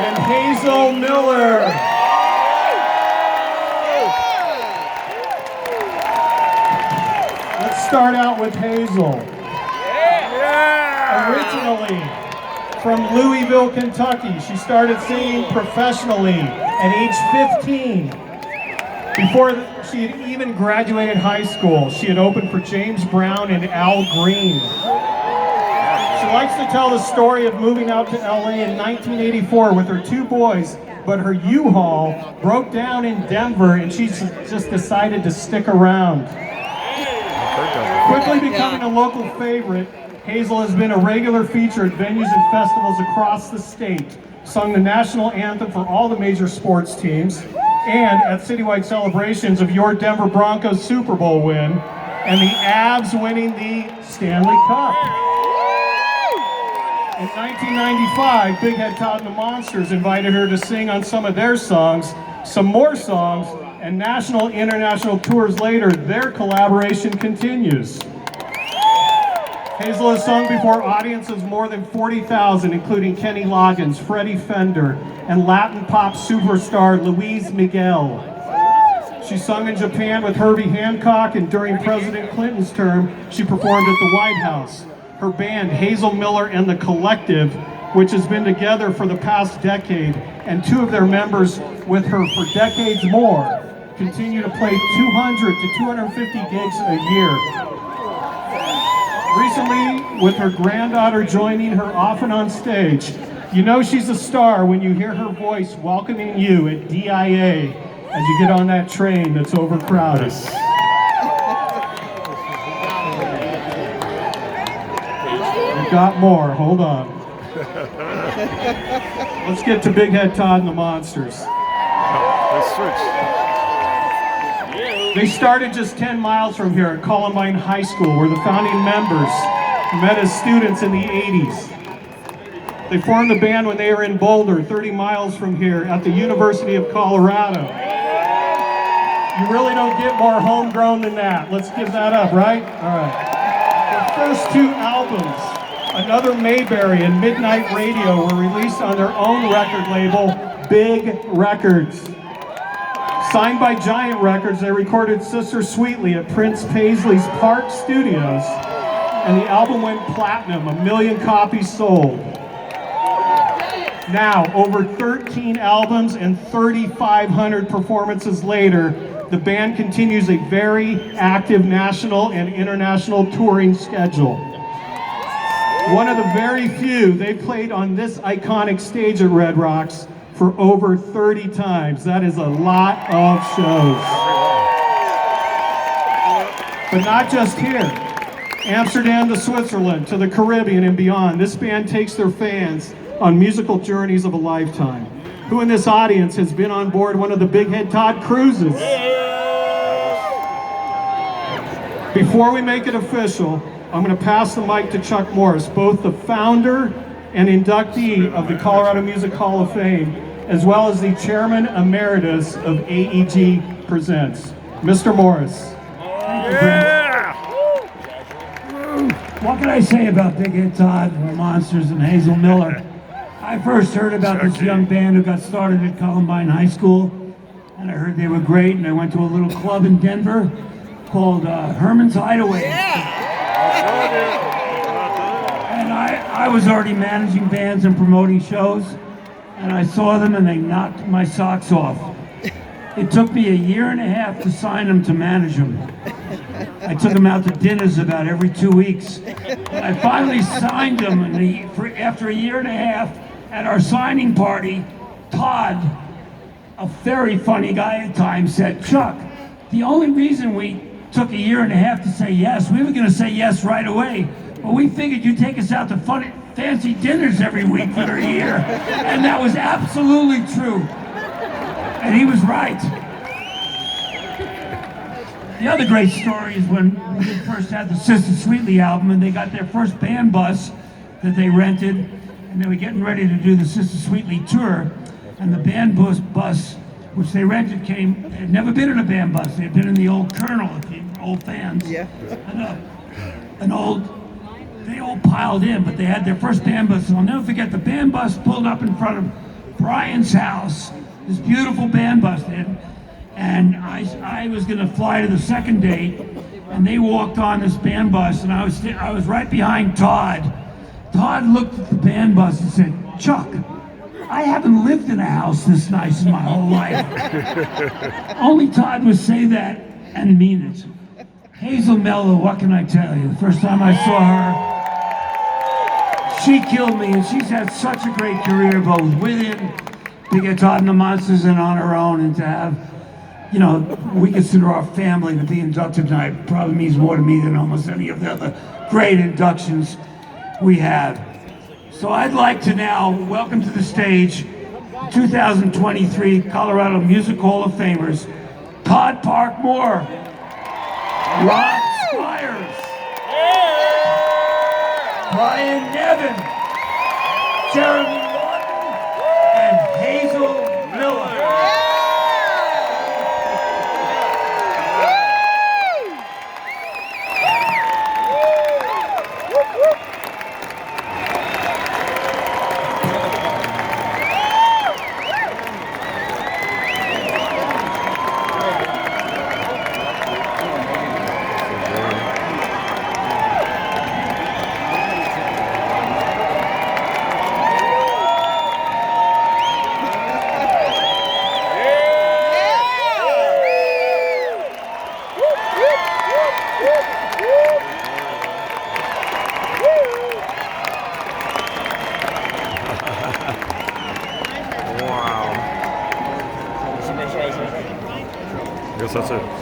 and Hazel Miller. Let's start out with Hazel. Originally from Louisville, Kentucky, she started singing professionally at age 15. Before she had even graduated high school, she had opened for James Brown and Al Green. She likes to tell the story of moving out to LA in 1984 with her 2 boys, but her U-Haul broke down in Denver and she just decided to stick around. Quickly becoming a local favorite, Hazel has been a regular feature at venues and festivals across the state, sung the national anthem for all the major sports teams, and at citywide celebrations of your Denver Broncos Super Bowl win, and the Avs winning the Stanley Cup. In 1995, Big Head Todd and the Monsters invited her to sing on some of their songs, some more songs, and national, international tours later, their collaboration continues. Hazel has sung before audiences more than 40,000, including Kenny Loggins, Freddie Fender, and Latin pop superstar Luis Miguel. She sung in Japan with Herbie Hancock, and during President Clinton's term, she performed at the White House. Her band, Hazel Miller and the Collective, which has been together for the past decade, and 2 of their members with her for decades more, continue to play 200 to 250 gigs a year. Recently, with her granddaughter joining her often on stage, you know she's a star when you hear her voice welcoming you at DIA as you get on that train that's overcrowded. We've got more, hold on. Let's get to Big Head Todd and the Monsters. Let's switch. They started just 10 miles from here at Columbine High School, where the founding members met as students in the 80s. They formed the band when they were in Boulder, 30 miles from here, at the University of Colorado. You really don't get more homegrown than that. Let's give that up, right? All right. Their first 2 albums, Another Mayberry and Midnight Radio, were released on their own record label, Big Records. Signed by Giant Records, they recorded Sister Sweetly at Prince Paisley's Park Studios, and the album went platinum, 1 million copies sold. Now, over 13 albums and 3,500 performances later, the band continues a very active national and international touring schedule. One of the very few, they played on this iconic stage at Red Rocks for over 30 times. That is a lot of shows. But not just here. Amsterdam to Switzerland, to the Caribbean and beyond, this band takes their fans on musical journeys of a lifetime. Who in this audience has been on board one of the Big Head Todd cruises? Before we make it official, I'm going to pass the mic to Chuck Morris, both the founder and inductee of the Colorado Music Hall of Fame, as well as the chairman emeritus of AEG Presents. Mr. Morris. Yeah! What can I say about Big Head Todd and the Monsters and Hazel Miller? I first heard about this young band who got started at Columbine High School, and I heard they were great, and I went to a little club in Denver called Herman's Hideaway. And I was already managing bands and promoting shows, and I saw them and they knocked my socks off. It took me 1.5 years to sign them to manage them. I took them out to dinners about every 2 weeks. And I finally signed them, and after 1.5 years, at our signing party, Todd, a very funny guy at times, said, "Chuck, the only reason we took 1.5 years to say yes, we were going to say yes right away, but we figured you'd take us out to fancy dinners every week for a year." And that was absolutely true. And he was right. The other great story is when we first had the Sister Sweetly album, and they got their first band bus that they rented, and they were getting ready to do the Sister Sweetly tour, and the band bus which they rented came. They had never been in a band bus. They had been in the old Colonel, if you old fans. Yeah. And they all piled in, but they had their first band bus. And I'll never forget, the band bus pulled up in front of, for Brian's house, this beautiful band busted, and I was gonna fly to the second date, and they walked on this band bus, and I was right behind Todd. Todd looked at the band bus and said, "Chuck, I haven't lived in a house this nice in my whole life." Only Todd would say that and mean it. Hazel Mello, what can I tell you? The first time I saw her, she killed me, and she's had such a great career, both within Big Ed Todd and the Monsters and on her own, and to have, you know, we consider our family to be inducted tonight probably means more to me than almost any of the other great inductions we have. So I'd like to now welcome to the stage 2023 Colorado Music Hall of Famers, Todd Park Moore, Rob Squires, Brian Nevin, Jeremy Martin, and Hazel Miller. Wow. I guess that's it.